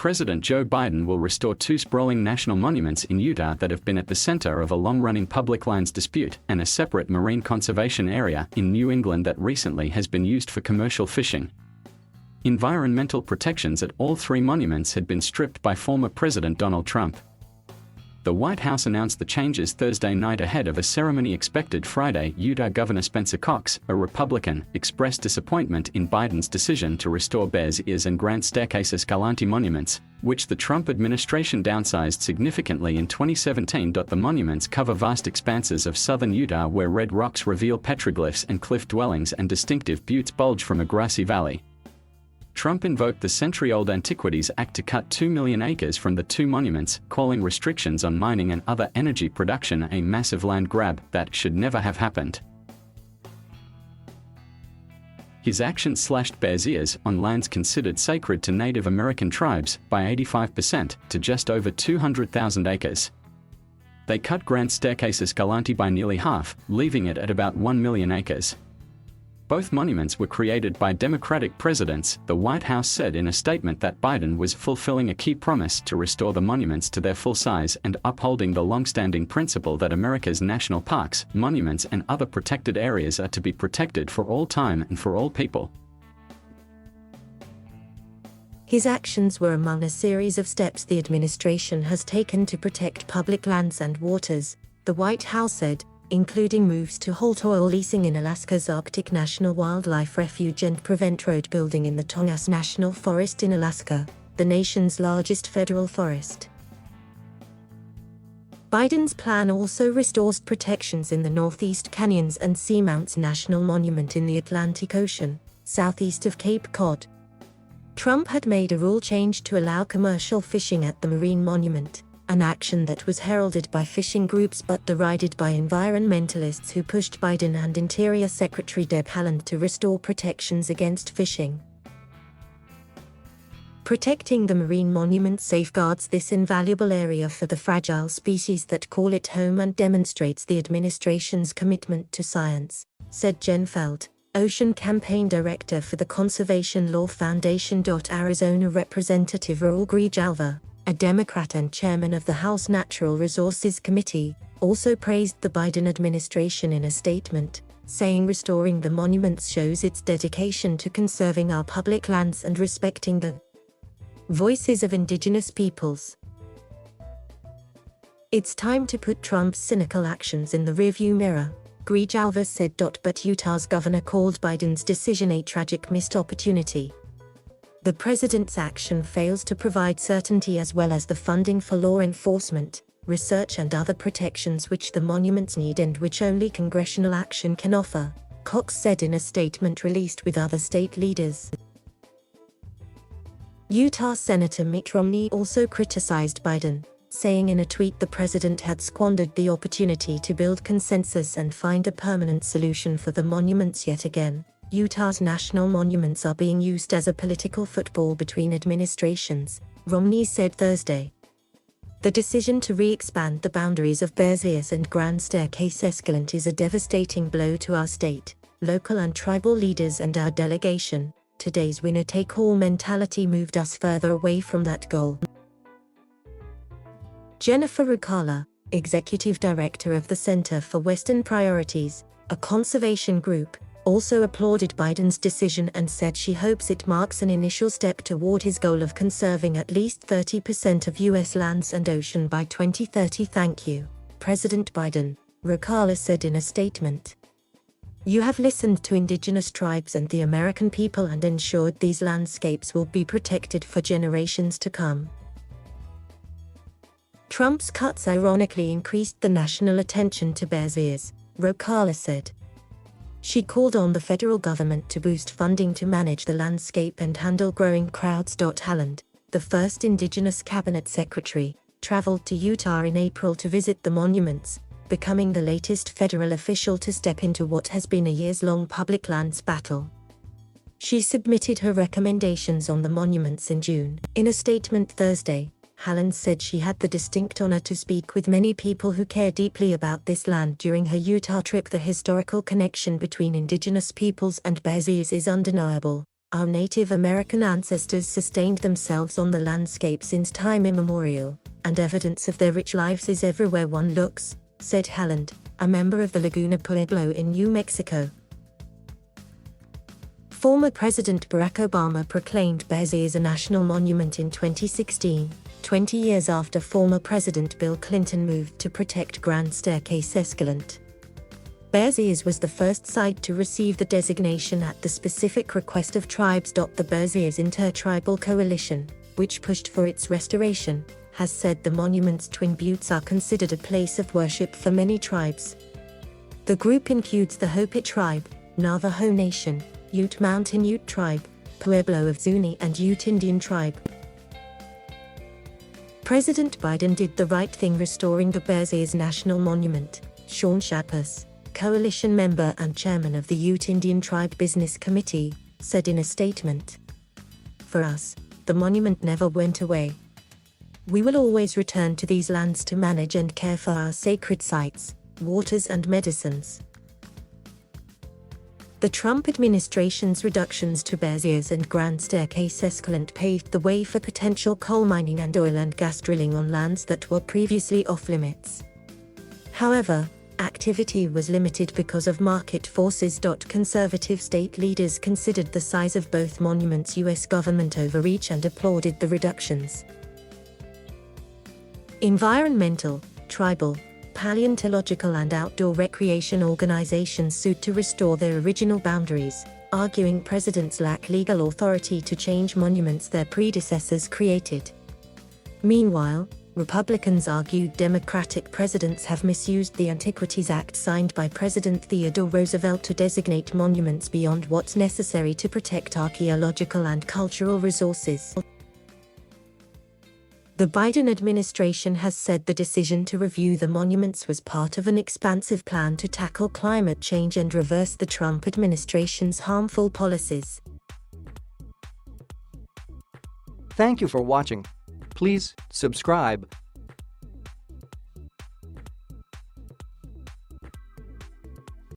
President Joe Biden will restore two sprawling national monuments in Utah that have been at the center of a long-running public lands dispute, and a separate marine conservation area in New England that recently has been used for commercial fishing. Environmental protections at all three monuments had been stripped by former President Donald Trump. The White House announced the changes Thursday night ahead of a ceremony expected Friday. Utah Governor Spencer Cox, a Republican, expressed disappointment in Biden's decision to restore Bears Ears and Grand Staircase Escalante monuments, which the Trump administration downsized significantly in 2017. The monuments cover vast expanses of southern Utah where red rocks reveal petroglyphs and cliff dwellings and distinctive buttes bulge from a grassy valley. Trump invoked the Century-Old Antiquities Act to cut 2 million acres from the two monuments, calling restrictions on mining and other energy production a massive land grab that should never have happened. His action slashed Bears Ears on lands considered sacred to Native American tribes by 85% to just over 200,000 acres. They cut Grand Staircase Escalante by nearly half, leaving it at about 1 million acres. Both monuments were created by Democratic presidents. The White House said in a statement that Biden was fulfilling a key promise to restore the monuments to their full size and upholding the long-standing principle that America's national parks, monuments and other protected areas are to be protected for all time and for all people. His actions were among a series of steps the administration has taken to protect public lands and waters, the White House said, including moves to halt oil leasing in Alaska's Arctic National Wildlife Refuge and prevent road building in the Tongass National Forest in Alaska, the nation's largest federal forest. Biden's plan also restores protections in the Northeast Canyons and Seamounts National Monument in the Atlantic Ocean, southeast of Cape Cod. Trump had made a rule change to allow commercial fishing at the Marine Monument, an action that was heralded by fishing groups but derided by environmentalists who pushed Biden and Interior Secretary Deb Haaland to restore protections against fishing. Protecting the marine monument safeguards this invaluable area for the fragile species that call it home and demonstrates the administration's commitment to science, said Jen Feld, Ocean Campaign Director for the Conservation Law Foundation. Arizona Representative Raul Grijalva, a Democrat and chairman of the House Natural Resources Committee, also praised the Biden administration in a statement, saying restoring the monuments shows its dedication to conserving our public lands and respecting the voices of indigenous peoples. It's time to put Trump's cynical actions in the rearview mirror, Grijalva said. But Utah's governor called Biden's decision a tragic missed opportunity. The president's action fails to provide certainty as well as the funding for law enforcement, research and other protections which the monuments need and which only congressional action can offer, Cox said in a statement released with other state leaders. Utah Senator Mitt Romney also criticized Biden, saying in a tweet the president had squandered the opportunity to build consensus and find a permanent solution for the monuments yet again. Utah's national monuments are being used as a political football between administrations, Romney said Thursday. The decision to re-expand the boundaries of Bears Ears and Grand Staircase Escalante is a devastating blow to our state, local and tribal leaders and our delegation. Today's winner-take-all mentality moved us further away from that goal. Jennifer Rucala, executive director of the Center for Western Priorities, a conservation group, also applauded Biden's decision and said she hopes it marks an initial step toward his goal of conserving at least 30% of U.S. lands and ocean by 2030. Thank you, President Biden, Rucala said in a statement. You have listened to indigenous tribes and the American people and ensured these landscapes will be protected for generations to come. Trump's cuts ironically increased the national attention to Bears Ears, Rucala said. She called on the federal government to boost funding to manage the landscape and handle growing crowds. Haaland, the first indigenous cabinet secretary, traveled to Utah in April to visit the monuments, becoming the latest federal official to step into what has been a years-long public lands battle. She submitted her recommendations on the monuments in June. In a statement Thursday, Haaland said she had the distinct honor to speak with many people who care deeply about this land during her Utah trip. The historical connection between indigenous peoples and Bears Ears is undeniable, Our Native American ancestors sustained themselves on the landscape since time immemorial, and evidence of their rich lives is everywhere one looks, said Halland, a member of the Laguna Pueblo in New Mexico. Former President Barack Obama proclaimed Bears Ears a national monument in 2016, 20 years after former President Bill Clinton moved to protect Grand Staircase Escalante. Bears Ears was the first site to receive the designation at the specific request of tribes. The Bears Ears Intertribal Coalition, which pushed for its restoration, has said the monument's Twin Buttes are considered a place of worship for many tribes. The group includes the Hopi tribe, Navajo Nation, Ute Mountain Ute tribe, Pueblo of Zuni and Ute Indian tribe. President Biden did the right thing restoring the Bears Ears National Monument, Sean Shappas, coalition member and chairman of the Ute Indian Tribe Business Committee, said in a statement. For us, the monument never went away. We will always return to these lands to manage and care for our sacred sites, waters and medicines. The Trump administration's reductions to Bears Ears and Grand Staircase Escalante paved the way for potential coal mining and oil and gas drilling on lands that were previously off-limits. However, activity was limited because of market forces. Conservative state leaders considered the size of both monuments U.S. government overreach and applauded the reductions. Environmental, tribal, paleontological and outdoor recreation organizations sued to restore their original boundaries, arguing presidents lack legal authority to change monuments their predecessors created. Meanwhile, Republicans argued Democratic presidents have misused the Antiquities Act signed by President Theodore Roosevelt to designate monuments beyond what's necessary to protect archaeological and cultural resources. The Biden administration has said the decision to review the monuments was part of an expansive plan to tackle climate change and reverse the Trump administration's harmful policies. Thank you for watching. Please subscribe,